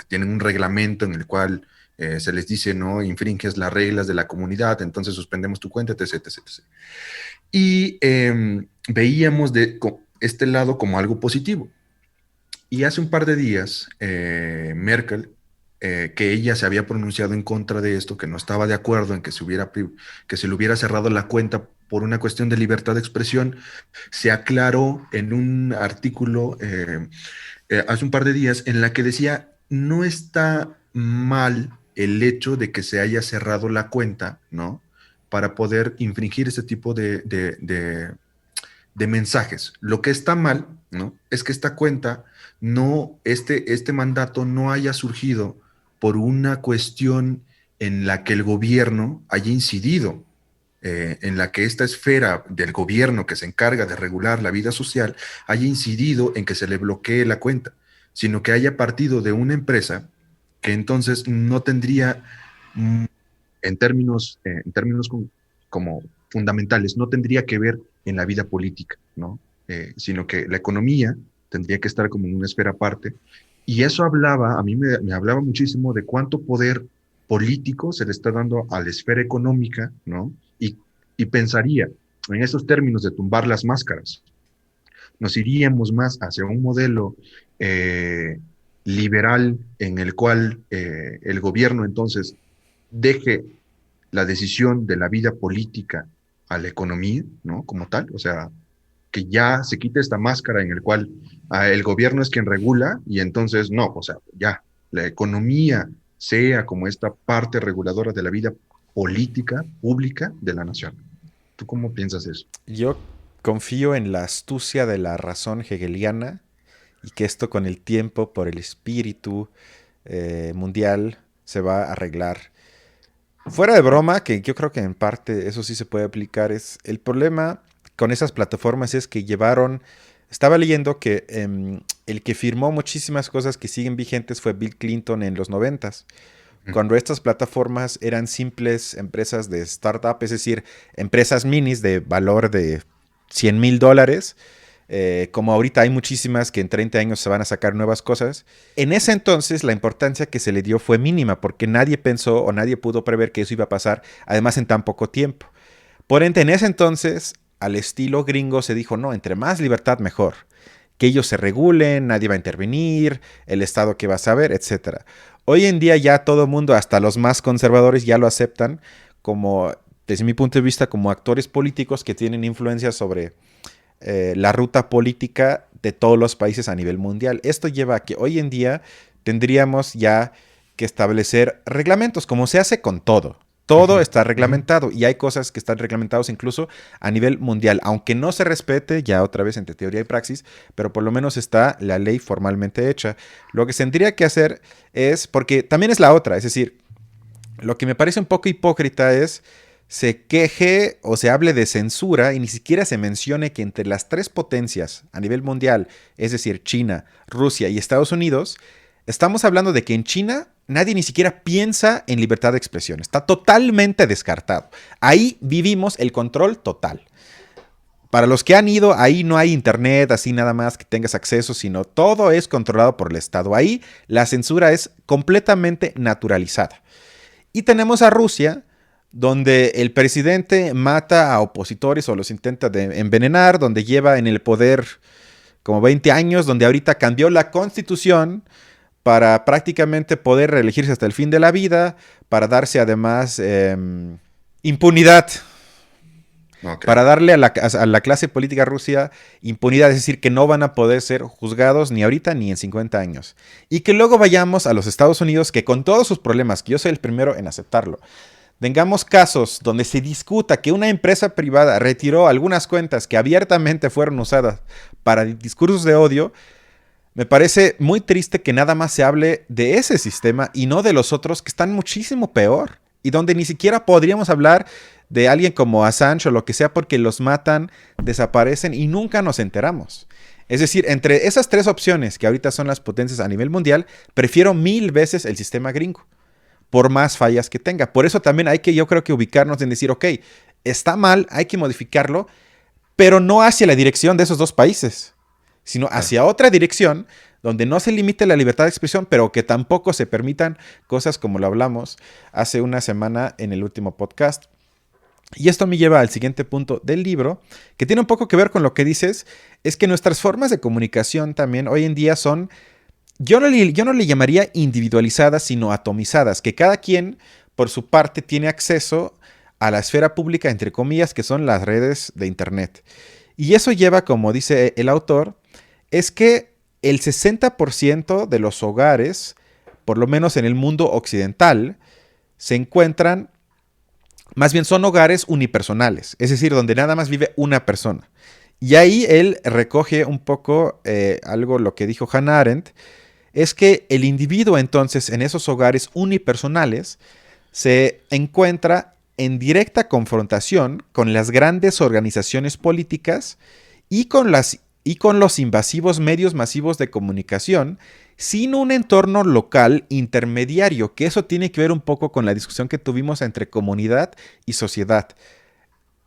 tienen un reglamento en el cual se les dice, no, infringes las reglas de la comunidad, entonces suspendemos tu cuenta, etc., etc., etc. Y veíamos este lado como algo positivo. Y hace un par de días, Merkel, que ella se había pronunciado en contra de esto, que no estaba de acuerdo en que se le hubiera cerrado la cuenta por una cuestión de libertad de expresión, se aclaró en un artículo hace un par de días en la que decía, no está mal el hecho de que se haya cerrado la cuenta, ¿no? Para poder infringir ese tipo de mensajes. Lo que está mal, ¿no? Es que esta cuenta, este mandato no haya surgido por una cuestión en la que el gobierno haya incidido, en la que esta esfera del gobierno que se encarga de regular la vida social haya incidido en que se le bloquee la cuenta, sino que haya partido de una empresa que entonces no tendría, mm, en términos como fundamentales, no tendría que ver en la vida política, ¿no? Sino que la economía tendría que estar como en una esfera aparte. Y eso hablaba, a mí me hablaba muchísimo de cuánto poder político se le está dando a la esfera económica, ¿no? Y pensaría en esos términos de tumbar las máscaras, nos iríamos más hacia un modelo eh, liberal en el cual el gobierno entonces deje la decisión de la vida política a la economía, ¿no? Como tal, o sea, que ya se quite esta máscara en el cual el gobierno es quien regula y entonces no, o sea, ya la economía sea como esta parte reguladora de la vida política pública de la nación. ¿Tú cómo piensas eso? Yo confío en la astucia de la razón hegeliana y que esto con el tiempo, por el espíritu mundial, se va a arreglar. Fuera de broma, que yo creo que en parte eso sí se puede aplicar, es el problema con esas plataformas es que llevaron, estaba leyendo que el que firmó muchísimas cosas que siguen vigentes fue Bill Clinton en los 90s, cuando estas plataformas eran simples empresas de startup, es decir, empresas minis de valor de $100,000. Como ahorita hay muchísimas que en 30 años se van a sacar nuevas cosas. En ese entonces la importancia que se le dio fue mínima porque nadie pensó o nadie pudo prever que eso iba a pasar, además en tan poco tiempo. Por ende, en ese entonces, al estilo gringo se dijo, no, entre más libertad mejor. Que ellos se regulen, nadie va a intervenir, el Estado que va a saber, etcétera. Hoy en día ya todo el mundo, hasta los más conservadores, ya lo aceptan como, desde mi punto de vista, como actores políticos que tienen influencia sobre la ruta política de todos los países a nivel mundial. Esto lleva a que hoy en día tendríamos ya que establecer reglamentos, como se hace con todo. Todo está reglamentado y hay cosas que están reglamentadas incluso a nivel mundial, aunque no se respete, ya otra vez entre teoría y praxis, pero por lo menos está la ley formalmente hecha. Lo que se tendría que hacer es, porque también es la otra, es decir, lo que me parece un poco hipócrita es se queje o se hable de censura y ni siquiera se mencione que entre las tres potencias a nivel mundial, es decir, China, Rusia y Estados Unidos, estamos hablando de que en China nadie ni siquiera piensa en libertad de expresión. Está totalmente descartado. Ahí vivimos el control total. Para los que han ido, ahí no hay internet, así nada más que tengas acceso, sino todo es controlado por el Estado. Ahí la censura es completamente naturalizada. Y tenemos a Rusia, donde el presidente mata a opositores o los intenta envenenar, donde lleva en el poder como 20 años, donde ahorita cambió la constitución para prácticamente poder reelegirse hasta el fin de la vida, para darse además impunidad, para darle a la clase política rusa impunidad, es decir, que no van a poder ser juzgados ni ahorita ni en 50 años. Y que luego vayamos a los Estados Unidos, que con todos sus problemas, que yo soy el primero en aceptarlo, tengamos casos donde se discuta que una empresa privada retiró algunas cuentas que abiertamente fueron usadas para discursos de odio. Me parece muy triste que nada más se hable de ese sistema y no de los otros que están muchísimo peor y donde ni siquiera podríamos hablar de alguien como Assange o lo que sea porque los matan, desaparecen y nunca nos enteramos. Es decir, entre esas tres opciones que ahorita son las potencias a nivel mundial, prefiero 1000 veces el sistema gringo, por más fallas que tenga. Por eso también hay que, yo creo que ubicarnos en decir, ok, está mal, hay que modificarlo, pero no hacia la dirección de esos dos países, sino hacia otra dirección donde no se limite la libertad de expresión, pero que tampoco se permitan cosas como lo hablamos hace una semana en el último podcast. Y esto me lleva al siguiente punto del libro, que tiene un poco que ver con lo que dices, es que nuestras formas de comunicación también hoy en día son, yo no le llamaría individualizadas, sino atomizadas, que cada quien por su parte tiene acceso a la esfera pública, entre comillas, que son las redes de Internet. Y eso lleva, como dice el autor, es que el 60% de los hogares, por lo menos en el mundo occidental, se encuentran, más bien son hogares unipersonales, es decir, donde nada más vive una persona. Y ahí él recoge un poco algo, lo que dijo Hannah Arendt, es que el individuo entonces en esos hogares unipersonales se encuentra en directa confrontación con las grandes organizaciones políticas y con los invasivos medios masivos de comunicación, sin un entorno local intermediario, que eso tiene que ver un poco con la discusión que tuvimos entre comunidad y sociedad.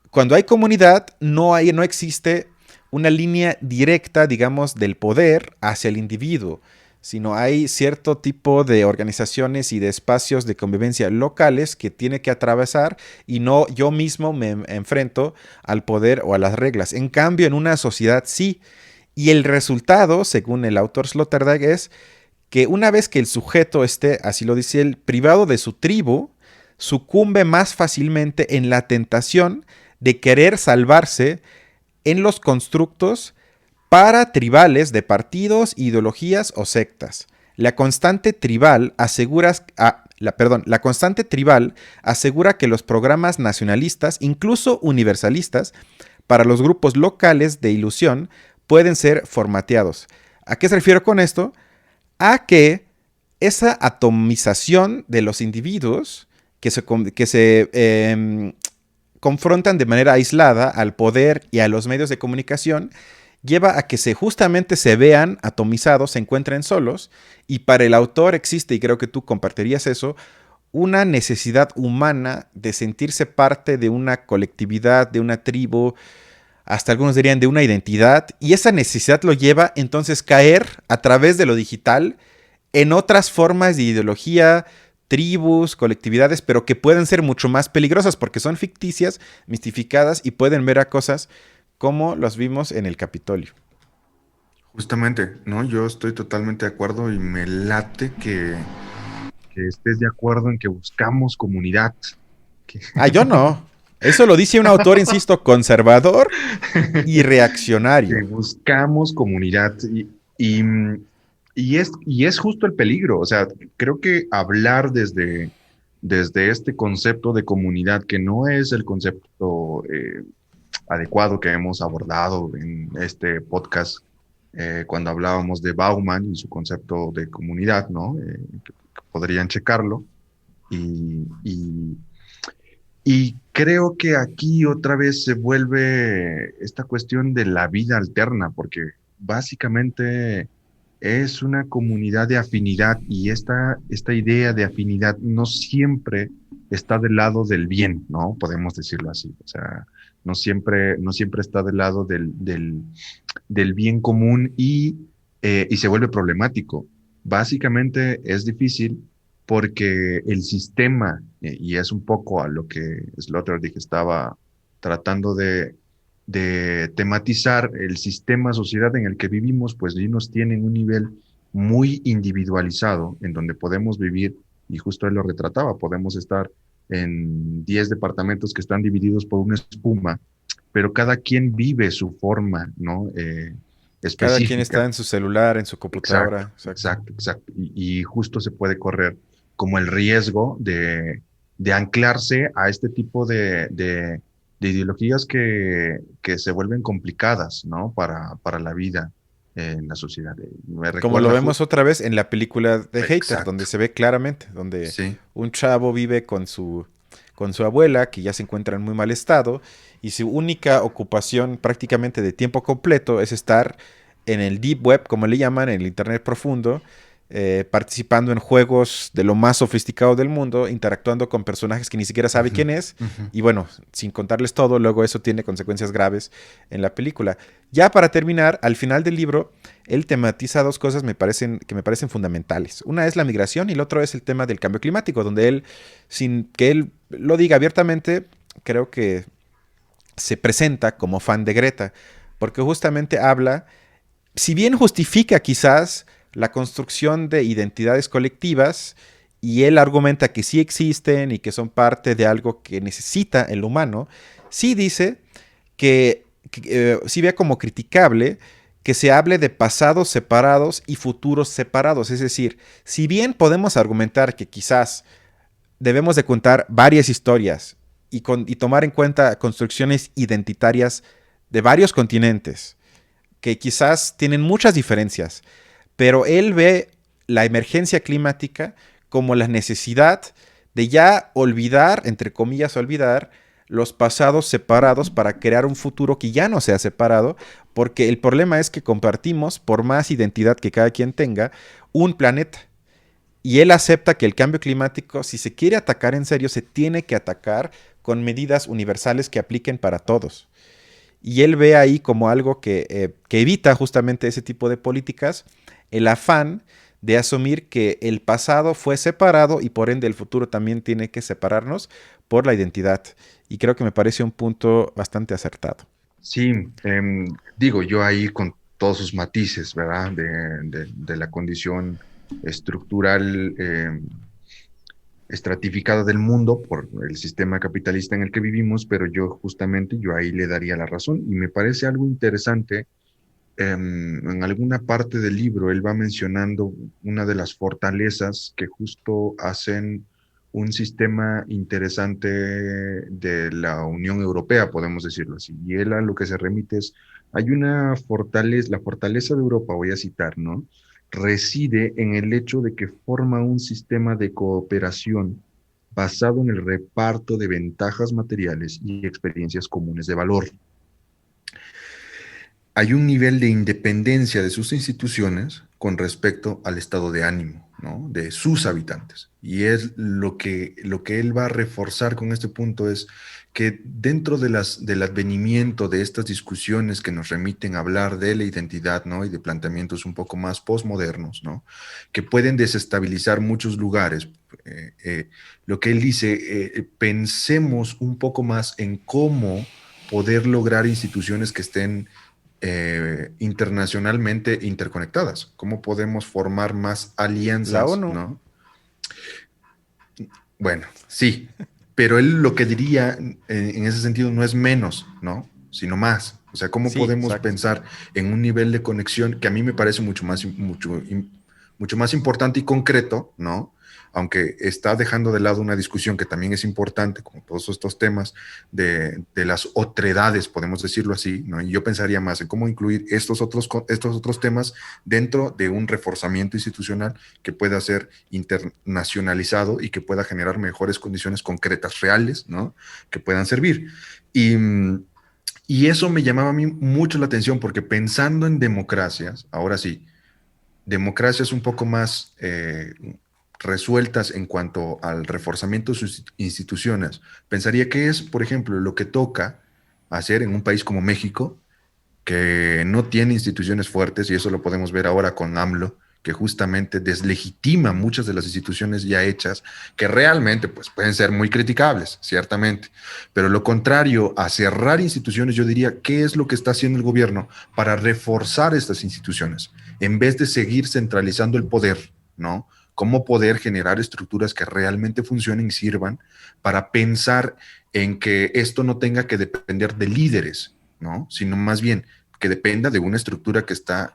Cuando hay comunidad, no existe una línea directa, digamos, del poder hacia el individuo, sino hay cierto tipo de organizaciones y de espacios de convivencia locales que tiene que atravesar y no yo mismo me enfrento al poder o a las reglas. En cambio, en una sociedad sí. Y el resultado, según el autor Sloterdijk, es que una vez que el sujeto esté, así lo dice él, privado de su tribu, sucumbe más fácilmente en la tentación de querer salvarse en los constructos paratribales de partidos, ideologías o sectas. La constante tribal asegura que los programas nacionalistas, incluso universalistas, para los grupos locales de ilusión, pueden ser formateados. ¿A qué se refiere con esto? A que esa atomización de los individuos que se confrontan de manera aislada al poder y a los medios de comunicación, lleva a que justamente se vean atomizados, se encuentren solos, y para el autor existe, y creo que tú compartirías eso, una necesidad humana de sentirse parte de una colectividad, de una tribu, hasta algunos dirían de una identidad, y esa necesidad lo lleva entonces caer a través de lo digital en otras formas de ideología, tribus, colectividades, pero que pueden ser mucho más peligrosas porque son ficticias, mistificadas y pueden ver a cosas como los vimos en el Capitolio. Justamente, ¿no? Yo estoy totalmente de acuerdo y me late que estés de acuerdo en que buscamos comunidad. Que- Ah, yo no. Eso lo dice un autor, insisto, conservador y que reaccionario. buscamos comunidad y, y es justo el peligro. O sea, creo que hablar desde este concepto de comunidad, que no es el concepto adecuado que hemos abordado en este podcast cuando hablábamos de Bauman y su concepto de comunidad, ¿no? Que podrían checarlo. Y y creo que aquí otra vez se vuelve esta cuestión de la vida alterna, porque básicamente es una comunidad de afinidad y esta idea de afinidad no siempre está del lado del bien, ¿no? Podemos decirlo así. O sea, no siempre está del lado del bien común y se vuelve problemático. Básicamente es difícil porque el sistema, y es un poco a lo que Sloterdijk estaba tratando de tematizar, el sistema sociedad en el que vivimos, pues sí nos tiene en un nivel muy individualizado, en donde podemos vivir, y justo él lo retrataba, podemos estar en 10 departamentos que están divididos por una espuma, pero cada quien vive su forma, ¿no? Cada quien está Específica. en su celular, en su Exacto, computadora. Exacto. exacto, exacto. Y justo se puede correr como el riesgo de anclarse a este tipo de ideologías que se vuelven complicadas, ¿no? Para la vida en la sociedad. Me Como lo recuerda vemos justo. otra vez en la película de Hater, donde Exacto, se ve claramente, donde sí. un chavo vive con su abuela, que ya se encuentra en muy mal estado, y su única ocupación prácticamente de tiempo completo es estar en el deep web, como le llaman, en el internet profundo, participando en juegos de lo más sofisticado del mundo, interactuando con personajes que ni siquiera sabe Ujú, quién es, ujú. y bueno, sin contarles todo, luego eso tiene consecuencias graves en la película. Ya para terminar, al final del libro, él tematiza dos cosas que me parecen fundamentales. Una es la migración y el otro es el tema del cambio climático, donde él, sin que él lo diga abiertamente, creo que se presenta como fan de Greta, porque justamente habla, si bien justifica quizás la construcción de identidades colectivas, y él argumenta que sí existen y que son parte de algo que necesita el humano, sí dice que sí vea como criticable que se hable de pasados separados y futuros separados. Es decir, si bien podemos argumentar que quizás debemos de contar varias historias y tomar en cuenta construcciones identitarias de varios continentes, que quizás tienen muchas diferencias, pero él ve la emergencia climática como la necesidad de ya olvidar, entre comillas, olvidar los pasados separados para crear un futuro que ya no sea separado, porque el problema es que compartimos, por más identidad que cada quien tenga, un planeta. Y él acepta que el cambio climático, si se quiere atacar en serio, se tiene que atacar con medidas universales que apliquen para todos. Y él ve ahí como algo que evita justamente ese tipo de políticas, el afán de asumir que el pasado fue separado y por ende el futuro también tiene que separarnos por la identidad. Y creo que me parece un punto bastante acertado. Sí, digo, yo ahí con todos sus matices, ¿verdad? De la condición estructural estratificada del mundo por el sistema capitalista en el que vivimos, pero yo ahí le daría la razón y me parece algo interesante. En alguna parte del libro él va mencionando una de las fortalezas que justo hacen un sistema interesante de la Unión Europea, podemos decirlo así. Y él a lo que se remite es, hay una fortaleza, la fortaleza de Europa, voy a citar, ¿no? Reside en el hecho de que forma un sistema de cooperación basado en el reparto de ventajas materiales y experiencias comunes de valor. Hay un nivel de independencia de sus instituciones con respecto al estado de ánimo, ¿no? De sus habitantes. Y es lo que él va a reforzar con este punto es que dentro del advenimiento de estas discusiones que nos remiten a hablar de la identidad, ¿no? Y de planteamientos un poco más postmodernos, ¿no? Que pueden desestabilizar muchos lugares. Lo que él dice, pensemos un poco más en cómo poder lograr instituciones que estén internacionalmente interconectadas. ¿Cómo podemos formar más La alianzas, ONU. no? Bueno, sí, pero él lo que diría en ese sentido no es menos, ¿no? Sino más. O sea, ¿cómo Sí, podemos exacto. pensar en un nivel de conexión que a mí me parece mucho más importante y concreto, ¿no? Aunque está dejando de lado una discusión que también es importante, como todos estos temas de las otredades, podemos decirlo así, ¿no? Y yo pensaría más en cómo incluir estos otros temas dentro de un reforzamiento institucional que pueda ser internacionalizado y que pueda generar mejores condiciones concretas, reales, ¿no? Que puedan servir. Y, y eso me llamaba a mí mucho la atención porque pensando en democracias, ahora sí, democracias un poco más resueltas en cuanto al reforzamiento de sus instituciones, pensaría que es, por ejemplo, lo que toca hacer en un país como México, que no tiene instituciones fuertes, y eso lo podemos ver ahora con AMLO, que justamente deslegitima muchas de las instituciones ya hechas, que realmente pues, pueden ser muy criticables, ciertamente. Pero lo contrario a cerrar instituciones, yo diría, ¿qué es lo que está haciendo el gobierno para reforzar estas instituciones? En vez de seguir centralizando el poder, ¿no? ¿Cómo poder generar estructuras que realmente funcionen y sirvan para pensar en que esto no tenga que depender de líderes, ¿no? Sino más bien que dependa de una estructura que está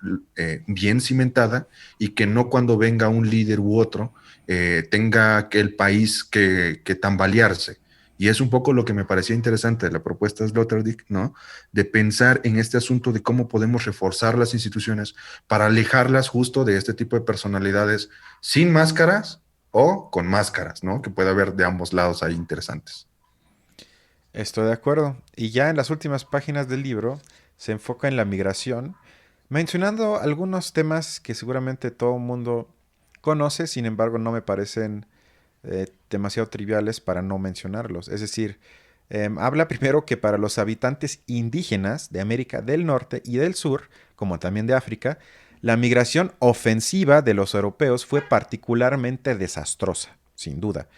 bien cimentada y que no cuando venga un líder u otro tenga que el país que tambalearse. Y es un poco lo que me parecía interesante de la propuesta de Sloterdijk, ¿no? De pensar en este asunto de cómo podemos reforzar las instituciones para alejarlas justo de este tipo de personalidades sin máscaras o con máscaras, ¿no? Que puede haber de ambos lados ahí interesantes. Estoy de acuerdo. Y ya en las últimas páginas del libro se enfoca en la migración, mencionando algunos temas que seguramente todo el mundo conoce, sin embargo no me parecen demasiado triviales para no mencionarlos. Es decir, habla primero que para los habitantes indígenas de América del Norte y del Sur, como también de África, la migración ofensiva de los europeos fue particularmente desastrosa, sin duda,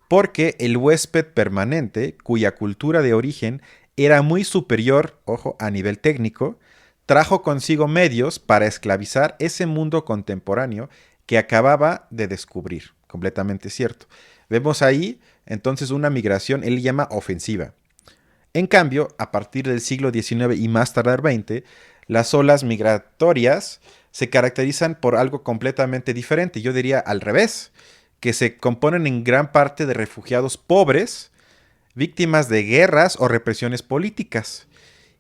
porque el huésped permanente, cuya cultura de origen era muy superior, ojo, a nivel técnico, trajo consigo medios para esclavizar ese mundo contemporáneo que acababa de descubrir. Completamente cierto. Vemos ahí entonces una migración, él llama ofensiva. En cambio, a partir del siglo XIX y más tardar XX, las olas migratorias se caracterizan por algo completamente diferente. Yo diría al revés, que se componen en gran parte de refugiados pobres, víctimas de guerras o represiones políticas.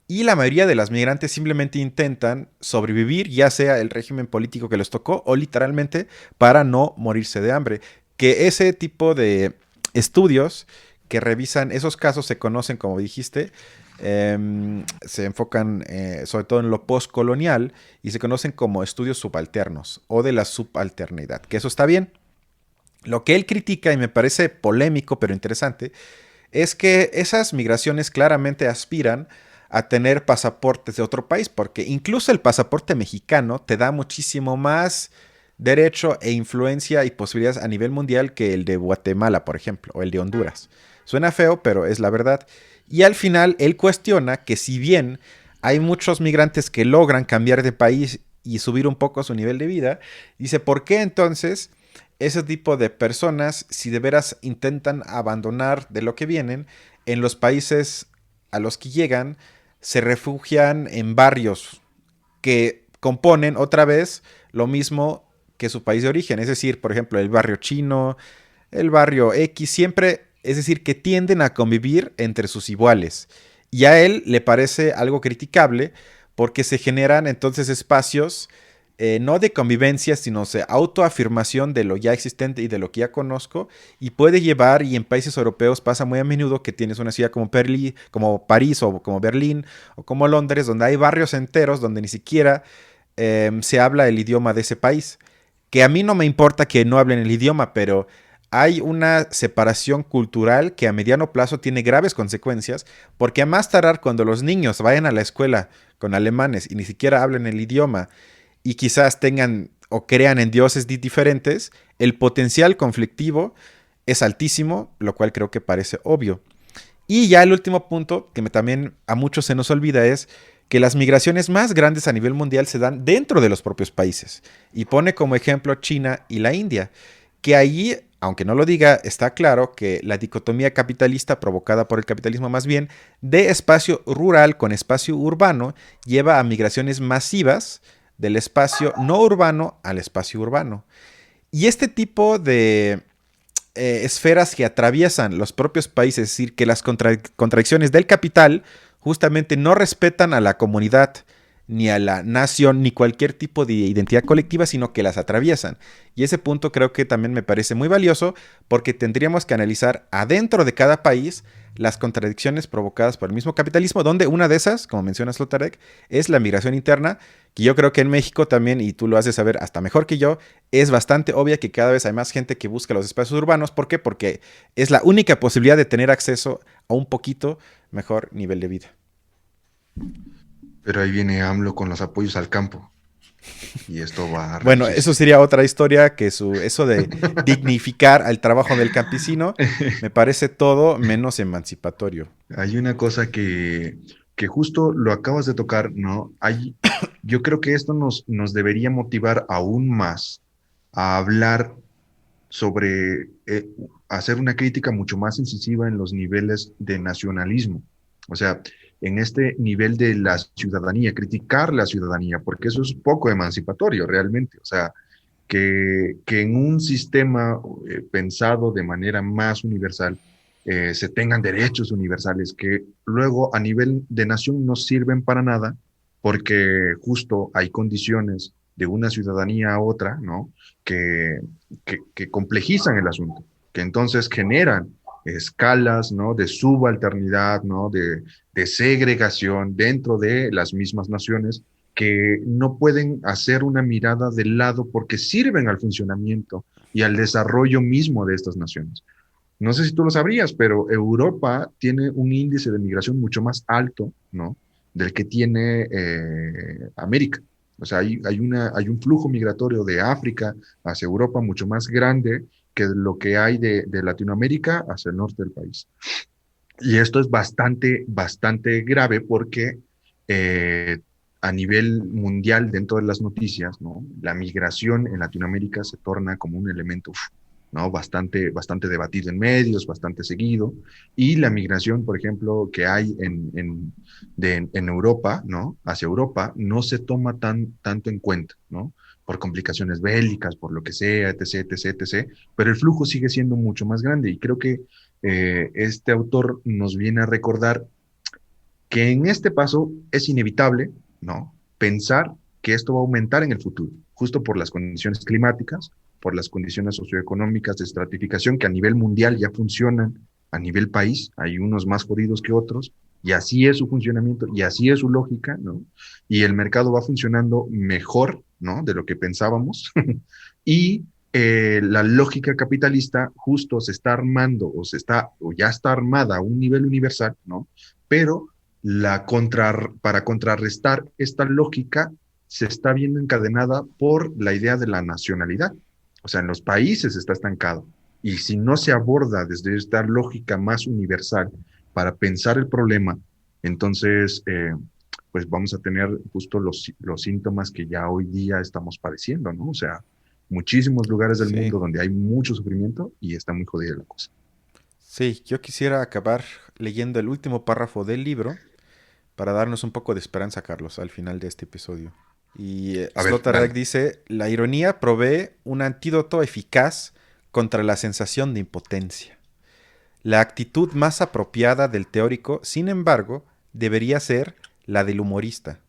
Y la mayoría de las migrantes simplemente intentan sobrevivir, ya sea el régimen político que les tocó o literalmente para no morirse de hambre. Que ese tipo de estudios que revisan esos casos se conocen, como dijiste, se enfocan sobre todo en lo postcolonial y se conocen como estudios subalternos o de la subalternidad, que eso está bien. Lo que él critica, y me parece polémico pero interesante, es que esas migraciones claramente aspiran a tener pasaportes de otro país, porque incluso el pasaporte mexicano te da muchísimo más derecho e influencia y posibilidades a nivel mundial que el de Guatemala, por ejemplo, o el de Honduras. Suena feo, pero es la verdad. Y al final, él cuestiona que si bien hay muchos migrantes que logran cambiar de país y subir un poco su nivel de vida, dice, ¿por qué entonces ese tipo de personas, si de veras intentan abandonar de lo que vienen, en los países a los que llegan, se refugian en barrios que componen otra vez lo mismo que su país de origen? Es decir, por ejemplo, el barrio chino, el barrio X, siempre, es decir, que tienden a convivir entre sus iguales. Y a él le parece algo criticable porque se generan entonces espacios no de convivencia, sino de autoafirmación de lo ya existente y de lo que ya conozco, y puede llevar, y en países europeos pasa muy a menudo que tienes una ciudad como París o como Berlín o como Londres, donde hay barrios enteros donde ni siquiera se habla el idioma de ese país. Que a mí no me importa que no hablen el idioma, pero hay una separación cultural que a mediano plazo tiene graves consecuencias, porque a más tardar cuando los niños vayan a la escuela con alemanes y ni siquiera hablen el idioma y quizás tengan o crean en dioses diferentes, el potencial conflictivo es altísimo, lo cual creo que parece obvio. Y ya el último punto, que también a muchos se nos olvida, es que las migraciones más grandes a nivel mundial se dan dentro de los propios países. Y pone como ejemplo China y la India, que allí, aunque no lo diga, está claro que la dicotomía capitalista provocada por el capitalismo más bien de espacio rural con espacio urbano lleva a migraciones masivas del espacio no urbano al espacio urbano. Y este tipo de esferas que atraviesan los propios países, es decir, que las contradicciones del capital justamente no respetan a la comunidad, ni a la nación, ni cualquier tipo de identidad colectiva, sino que las atraviesan. Y ese punto creo que también me parece muy valioso porque tendríamos que analizar adentro de cada país las contradicciones provocadas por el mismo capitalismo, donde una de esas, como menciona Sloterdijk, es la migración interna, que yo creo que en México también, y tú lo haces saber hasta mejor que yo, es bastante obvia que cada vez hay más gente que busca los espacios urbanos. ¿Por qué? Porque es la única posibilidad de tener acceso a un poquito mejor nivel de vida. Pero ahí viene AMLO con los apoyos al campo y esto va a Bueno, reducirse. eso sería otra historia, que eso de dignificar al trabajo del campesino me parece todo menos emancipatorio. Hay una cosa que justo lo acabas de tocar, ¿no? Yo creo que esto nos debería motivar aún más a hablar sobre hacer una crítica mucho más incisiva en los niveles de nacionalismo. O sea, en este nivel de la ciudadanía, criticar la ciudadanía, porque eso es poco emancipatorio realmente. O sea, que en un sistema pensado de manera más universal se tengan derechos universales que luego a nivel de nación no sirven para nada porque justo hay condiciones de una ciudadanía a otra, ¿no? Que, que complejizan el asunto, que entonces generan escalas, ¿no? De subalternidad, ¿no? De segregación dentro de las mismas naciones que no pueden hacer una mirada del lado porque sirven al funcionamiento y al desarrollo mismo de estas naciones. No sé si tú lo sabrías, pero Europa tiene un índice de migración mucho más alto, ¿no? Del que tiene América. O sea, hay un flujo migratorio de África hacia Europa mucho más grande que lo que hay de Latinoamérica hacia el norte del país. Y esto es bastante grave porque eh, a nivel mundial, dentro de las noticias, ¿no? La migración en Latinoamérica se torna como un elemento, ¿no? Bastante debatido en medios, bastante seguido. Y la migración, por ejemplo, que hay en Europa, ¿no? Hacia Europa, no se toma tanto en cuenta, ¿no? Por complicaciones bélicas, por lo que sea, etc. Pero el flujo sigue siendo mucho más grande y creo que este autor nos viene a recordar que en este paso es inevitable, ¿no? Pensar que esto va a aumentar en el futuro, justo por las condiciones climáticas, por las condiciones socioeconómicas de estratificación que a nivel mundial ya funcionan a nivel país, hay unos más jodidos que otros, y así es su funcionamiento, y así es su lógica, ¿no? Y el mercado va funcionando mejor, ¿no? De lo que pensábamos, y la lógica capitalista justo se está armando o ya está armada a un nivel universal, ¿no? Pero para contrarrestar esta lógica se está viendo encadenada por la idea de la nacionalidad. O sea, en los países está estancado. Y si no se aborda desde esta lógica más universal para pensar el problema, entonces, pues vamos a tener justo los síntomas que ya hoy día estamos padeciendo, ¿no? O sea, muchísimos lugares del Sí, mundo donde hay mucho sufrimiento y está muy jodida la cosa. sí, yo quisiera acabar leyendo el último párrafo del libro para darnos un poco de esperanza, Carlos, al final de este episodio. Y A ver, Sloterdijk dale. dice, la ironía provee un antídoto eficaz contra la sensación de impotencia. La actitud más apropiada del teórico, sin embargo, debería ser la del humorista.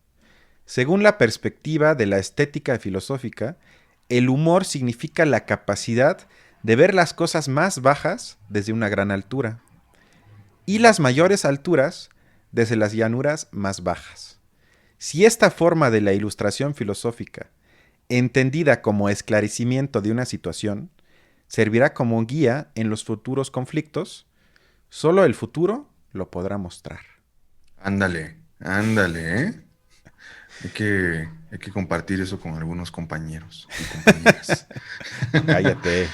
Según la perspectiva de la estética filosófica, el humor significa la capacidad de ver las cosas más bajas desde una gran altura y las mayores alturas desde las llanuras más bajas. Si esta forma de la ilustración filosófica, entendida como esclarecimiento de una situación, servirá como guía en los futuros conflictos, solo el futuro lo podrá mostrar. Ándale, ándale, ¿eh? Hay que compartir eso con algunos compañeros y compañeras. No, cállate.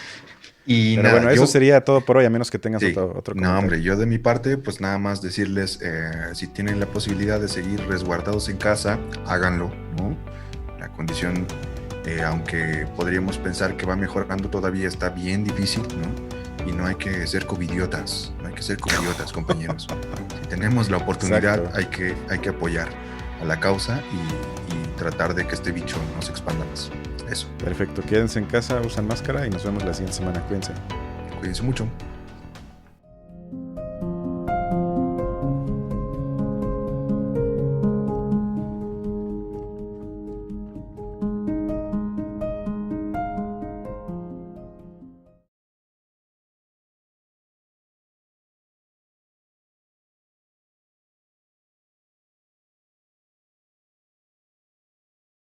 Y Pero nada, bueno, eso sería todo por hoy, a menos que tengas sí, otro no, comentario. hombre, yo de mi parte, pues nada más decirles, si tienen la posibilidad de seguir resguardados en casa, háganlo, ¿no? La condición, aunque podríamos pensar que va mejorando, todavía está bien difícil, ¿no? Y no hay que ser covidiotas, no hay que ser covidiotas, compañeros. Si tenemos la oportunidad, Exacto. hay que apoyar a la causa y tratar de que este bicho no se expanda más. Eso. Perfecto, quédense en casa, usan máscara y nos vemos la siguiente semana. Cuídense. Cuídense mucho.